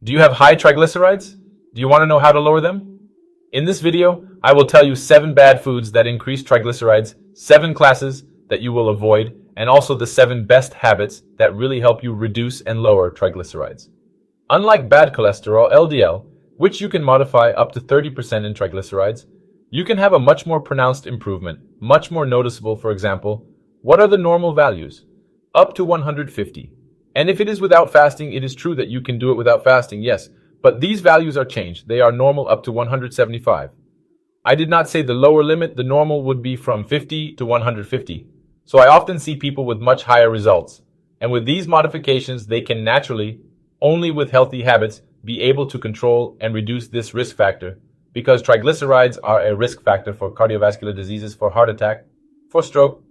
Do you have high triglycerides? Do you want to know how to lower them? In this video, I will tell you 7 bad foods that increase triglycerides, 7 classes that you will avoid, and also the 7 best habits that really help you reduce and lower triglycerides. Unlike bad cholesterol, LDL, which you can modify up to 30% in triglycerides, you can have a much more pronounced improvement, much more noticeable. For example, what are the normal values? Up to 150. And if it is without fasting, it is true that you can do it without fasting, yes, but these values are changed. They are normal up to 175. I did not say the lower limit. The normal would be from 50 to 150. So I often see people with much higher results. And with these modifications, they can naturally, only with healthy habits, be able to control and reduce this risk factor, because triglycerides are a risk factor for cardiovascular diseases, for heart attack, for stroke,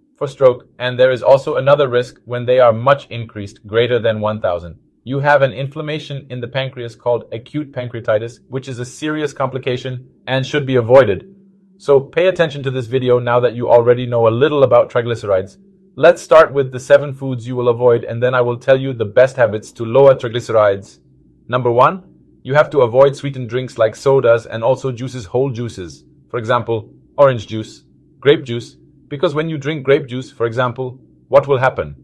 and there is also another risk when they are much increased, greater than 1000. You have an inflammation in the pancreas called acute pancreatitis, which is a serious complication and should be avoided. So pay attention to this video now that you already know a little about triglycerides. Let's start with the 7 foods you will avoid, and then I will tell you the best habits to lower triglycerides. Number 1, you have to avoid sweetened drinks like sodas and also juices, whole juices. For example, orange juice, grape juice, because when you drink grape juice, for example, what will happen?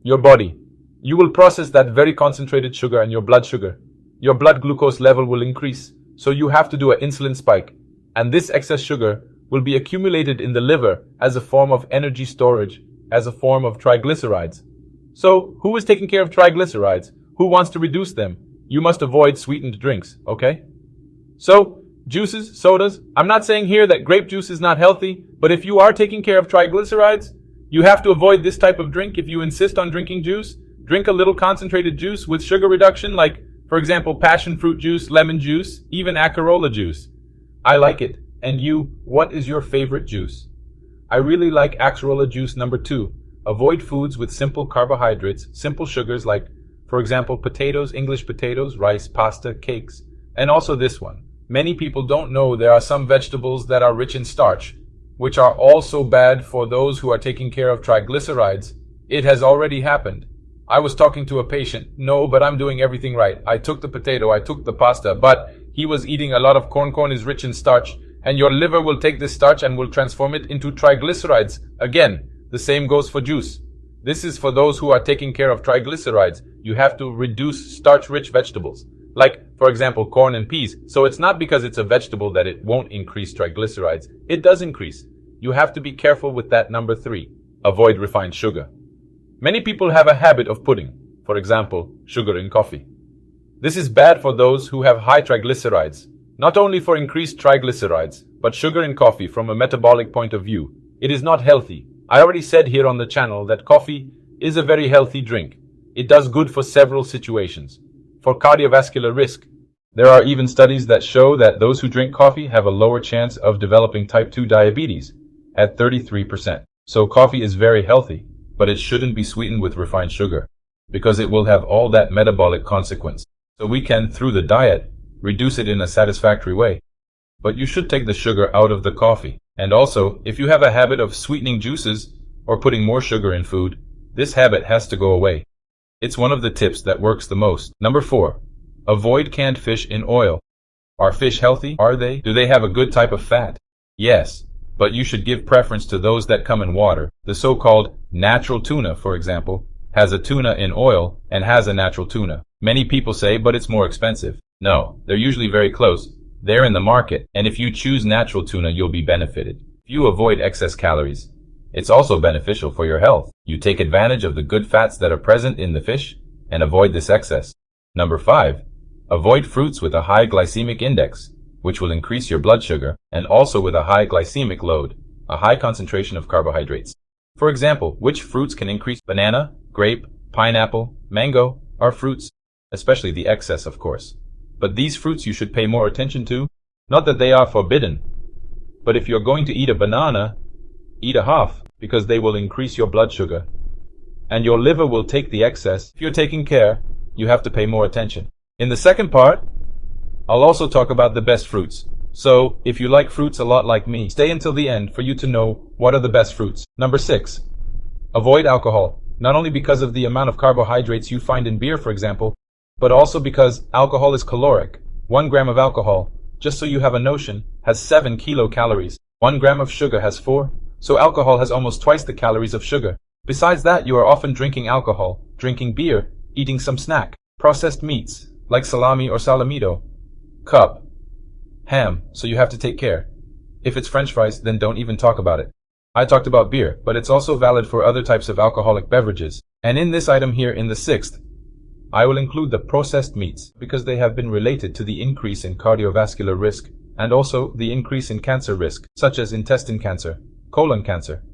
Your body, you will process that very concentrated sugar and your blood sugar. Your blood glucose level will increase, so you have to do an insulin spike. And this excess sugar will be accumulated in the liver as a form of energy storage, as a form of triglycerides. So, who is taking care of triglycerides? Who wants to reduce them? You must avoid sweetened drinks, okay? So, juices, sodas, I'm not saying here that grape juice is not healthy, but if you are taking care of triglycerides, you have to avoid this type of drink. If you insist on drinking juice, drink a little concentrated juice with sugar reduction, like, for example, passion fruit juice, lemon juice, even acerola juice. I like it. And you, what is your favorite juice? I really like acerola juice. Number 2, avoid foods with simple carbohydrates, simple sugars like, for example, potatoes, English potatoes, rice, pasta, cakes. And also this one. Many people don't know there are some vegetables that are rich in starch, which are also bad for those who are taking care of triglycerides. It has already happened. I was talking to a patient. No, but I'm doing everything right. I took the potato, I took the pasta, but he was eating a lot of corn. Corn is rich in starch, and your liver will take this starch and will transform it into triglycerides. Again, the same goes for juice. This is for those who are taking care of triglycerides. You have to reduce starch-rich vegetables, like, for example, corn and peas. So it's not because it's a vegetable that it won't increase triglycerides. It does increase. You have to be careful with that. Number 3, avoid refined sugar. Many people have a habit of putting, for example, sugar in coffee. This is bad for those who have high triglycerides. Not only for increased triglycerides, but sugar in coffee from a metabolic point of view. It is not healthy. I already said here on the channel that coffee is a very healthy drink. It does good for several situations. For cardiovascular risk, there are even studies that show that those who drink coffee have a lower chance of developing type 2 diabetes at 33%. So coffee is very healthy, but it shouldn't be sweetened with refined sugar, because it will have all that metabolic consequence. So we can, through the diet, reduce it in a satisfactory way. But you should take the sugar out of the coffee. And also, if you have a habit of sweetening juices or putting more sugar in food, this habit has to go away. It's one of the tips that works the most. Number 4, avoid canned fish in oil. Are fish healthy? Are they? Do they have a good type of fat? Yes, but you should give preference to those that come in water. The so-called natural tuna, for example, has a tuna in oil and has a natural tuna. Many people say, but it's more expensive. No, they're usually very close. They're in the market, and if you choose natural tuna, you'll be benefited. If you avoid excess calories, it's also beneficial for your health. You take advantage of the good fats that are present in the fish and avoid this excess. Number 5, avoid fruits with a high glycemic index, which will increase your blood sugar, and also with a high glycemic load, a high concentration of carbohydrates. For example, which fruits can increase? Banana, grape, pineapple, mango are fruits, especially the excess, of course. But these fruits you should pay more attention to. Not that they are forbidden, but if you're going to eat a banana, eat a half, because they will increase your blood sugar. And your liver will take the excess. If you're taking care, you have to pay more attention. In the second part, I'll also talk about the best fruits. So, if you like fruits a lot like me, stay until the end for you to know what are the best fruits. Number 6, avoid alcohol. Not only because of the amount of carbohydrates you find in beer, for example, but also because alcohol is caloric. 1 gram of alcohol, just so you have a notion, has 7 kilocalories. 1 gram of sugar has 4, so alcohol has almost twice the calories of sugar. Besides that, you are often drinking alcohol, drinking beer, eating some snack, processed meats, like salami or salamido, cup, ham, so you have to take care. If it's French fries, then don't even talk about it. I talked about beer, but it's also valid for other types of alcoholic beverages. And in this item here in the 6th, I will include the processed meats because they have been related to the increase in cardiovascular risk and also the increase in cancer risk, such as intestine cancer, colon cancer.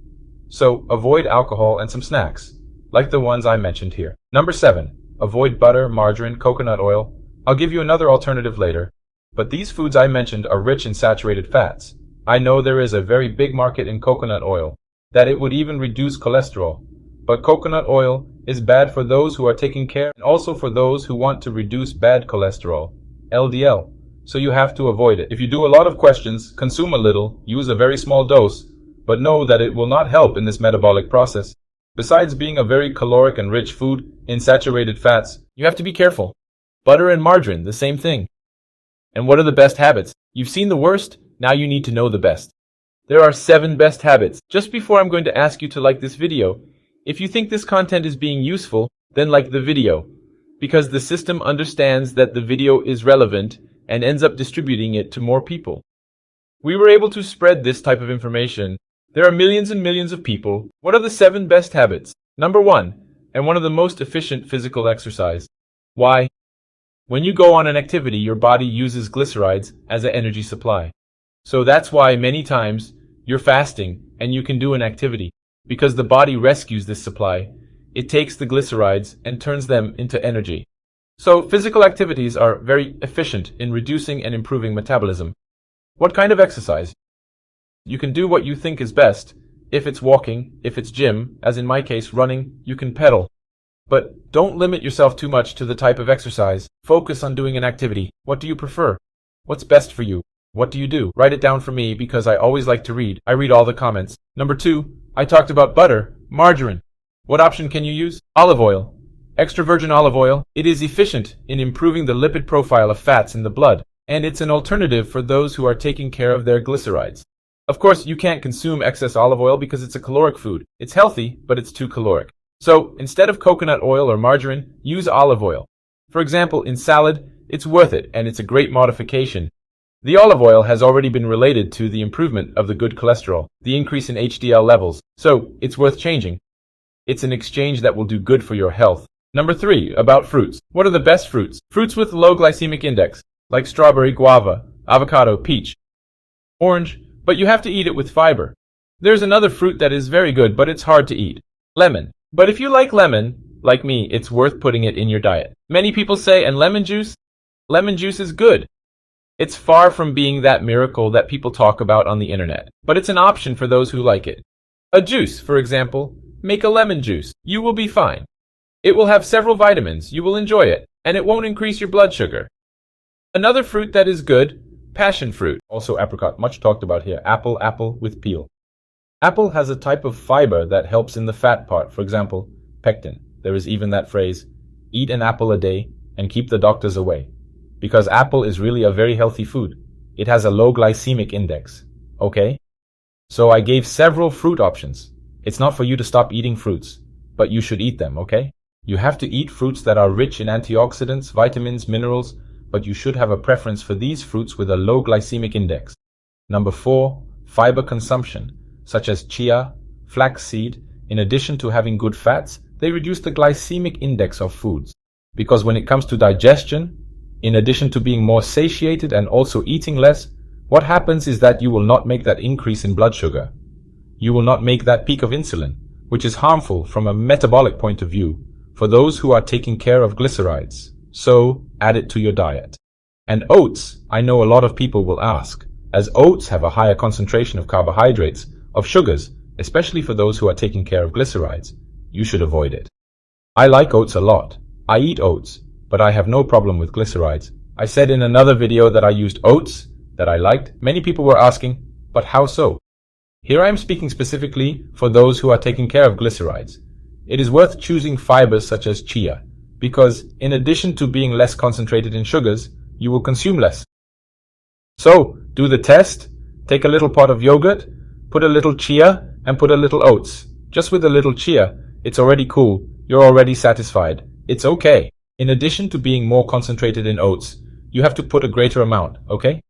So avoid alcohol and some snacks, like the ones I mentioned here. Number 7, avoid butter, margarine, coconut oil. I'll give you another alternative later, but these foods I mentioned are rich in saturated fats. I know there is a very big market in coconut oil, that it would even reduce cholesterol. But coconut oil is bad for those who are taking care and also for those who want to reduce bad cholesterol, LDL. So you have to avoid it. If you do a lot of questions, consume a little, use a very small dose, but know that it will not help in this metabolic process. Besides being a very caloric and rich food in saturated fats, you have to be careful. Butter and margarine, the same thing. And what are the best habits? You've seen the worst, now you need to know the best. There are 7 best habits. Just before I'm going to ask you to like this video, if you think this content is being useful, then like the video, because the system understands that the video is relevant and ends up distributing it to more people. We were able to spread this type of information. There are millions and millions of people. What are the 7 best habits? Number 1, and one of the most efficient, physical exercise. Why? When you go on an activity, your body uses glycerides as an energy supply. So that's why many times you're fasting and you can do an activity. Because the body rescues this supply, it takes the glycerides and turns them into energy. So physical activities are very efficient in reducing and improving metabolism. What kind of exercise? You can do what you think is best. If it's walking, if it's gym, as in my case running, you can pedal. But don't limit yourself too much to the type of exercise. Focus on doing an activity. What do you prefer? What's best for you? What do you do? Write it down for me because I always like to read. I read all the comments. Number 2, I talked about butter, margarine. What option can you use? Olive oil. Extra virgin olive oil. It is efficient in improving the lipid profile of fats in the blood, and it's an alternative for those who are taking care of their glycerides. Of course, you can't consume excess olive oil because it's a caloric food. It's healthy, but it's too caloric. So, instead of coconut oil or margarine, use olive oil. For example, in salad, it's worth it, and it's a great modification. The olive oil has already been related to the improvement of the good cholesterol, the increase in HDL levels, so it's worth changing. It's an exchange that will do good for your health. Number 3, about fruits. What are the best fruits? Fruits with low glycemic index, like strawberry, guava, avocado, peach, orange, but you have to eat it with fiber. There's another fruit that is very good, but it's hard to eat. Lemon. But if you like lemon, like me, it's worth putting it in your diet. Many people say, and lemon juice? Lemon juice is good. It's far from being that miracle that people talk about on the internet, but it's an option for those who like it. A juice, for example, make a lemon juice. You will be fine. It will have several vitamins, you will enjoy it, and it won't increase your blood sugar. Another fruit that is good, passion fruit. Also apricot, much talked about here. Apple with peel. Apple has a type of fiber that helps in the fat part, for example, pectin. There is even that phrase, eat an apple a day and keep the doctors away. Because apple is really a very healthy food. It has a low glycemic index. Okay? So I gave several fruit options. It's not for you to stop eating fruits, but you should eat them, okay? You have to eat fruits that are rich in antioxidants, vitamins, minerals, but you should have a preference for these fruits with a low glycemic index. Number 4, fiber consumption, such as chia, flaxseed. In addition to having good fats, they reduce the glycemic index of foods. Because when it comes to digestion, in addition to being more satiated and also eating less, what happens is that you will not make that increase in blood sugar. You will not make that peak of insulin, which is harmful from a metabolic point of view for those who are taking care of glycerides. So, add it to your diet. And oats, I know a lot of people will ask, as oats have a higher concentration of carbohydrates, of sugars, especially for those who are taking care of glycerides, you should avoid it. I like oats a lot. I eat oats, but I have no problem with glycerides. I said in another video that I used oats, that I liked. Many people were asking, but how so? Here I am speaking specifically for those who are taking care of glycerides. It is worth choosing fibers such as chia, because in addition to being less concentrated in sugars, you will consume less. So, do the test, take a little pot of yogurt, put a little chia, and put a little oats. Just with a little chia, it's already cool, you're already satisfied. It's okay. In addition to being more concentrated in oats, you have to put a greater amount, okay?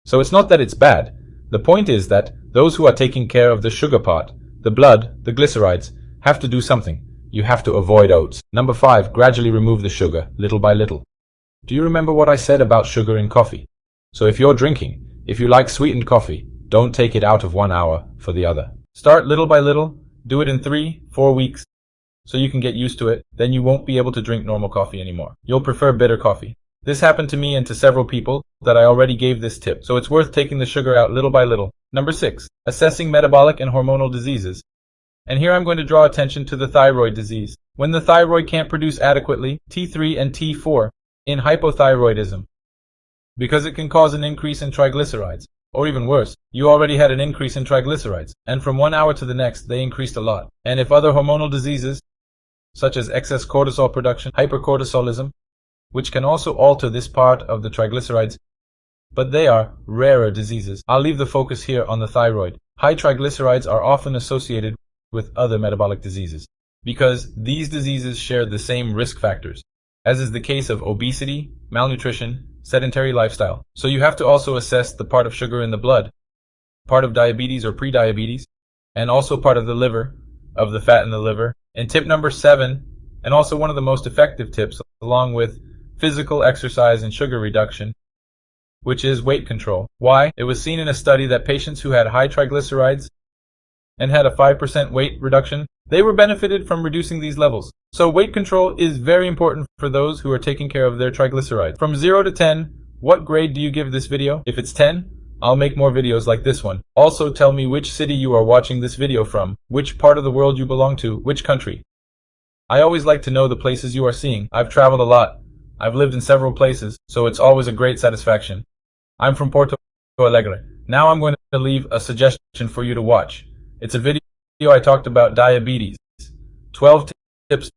So it's not that it's bad. The point is that those who are taking care of the sugar part, the blood, the glycerides, have to do something. You have to avoid oats. Number 5, gradually remove the sugar, little by little. Do you remember what I said about sugar in coffee? So if you're drinking, if you like sweetened coffee, don't take it out of 1 hour for the other. Start little by little, do it in 3-4 weeks, so you can get used to it. Then you won't be able to drink normal coffee anymore. You'll prefer bitter coffee. This happened to me and to several people that I already gave this tip, so it's worth taking the sugar out little by little. Number 6, assessing metabolic and hormonal diseases. And here I'm going to draw attention to the thyroid disease. When the thyroid can't produce adequately T3 and T4 in hypothyroidism, because it can cause an increase in triglycerides. Or even worse, you already had an increase in triglycerides, and from 1 hour to the next they increased a lot. And if other hormonal diseases, such as excess cortisol production, hypercortisolism, which can also alter this part of the triglycerides, but they are rarer diseases. I'll leave the focus here on the thyroid. High triglycerides are often associated with other metabolic diseases, because these diseases share the same risk factors, as is the case of obesity, malnutrition, sedentary lifestyle. So you have to also assess the part of sugar in the blood, part of diabetes or prediabetes, and also part of the liver, of the fat in the liver. And tip number 7, and also one of the most effective tips, along with physical exercise and sugar reduction, which is weight control. Why? It was seen in a study that patients who had high triglycerides and had a 5% weight reduction, they were benefited from reducing these levels. So weight control is very important for those who are taking care of their triglycerides. From 0 to 10, what grade do you give this video? If it's 10, I'll make more videos like this one. Also tell me which city you are watching this video from, which part of the world you belong to, which country. I always like to know the places you are seeing. I've traveled a lot. I've lived in several places, so it's always a great satisfaction. I'm from Porto Alegre. Now I'm going to leave a suggestion for you to watch. It's a video I talked about diabetes. 12 tips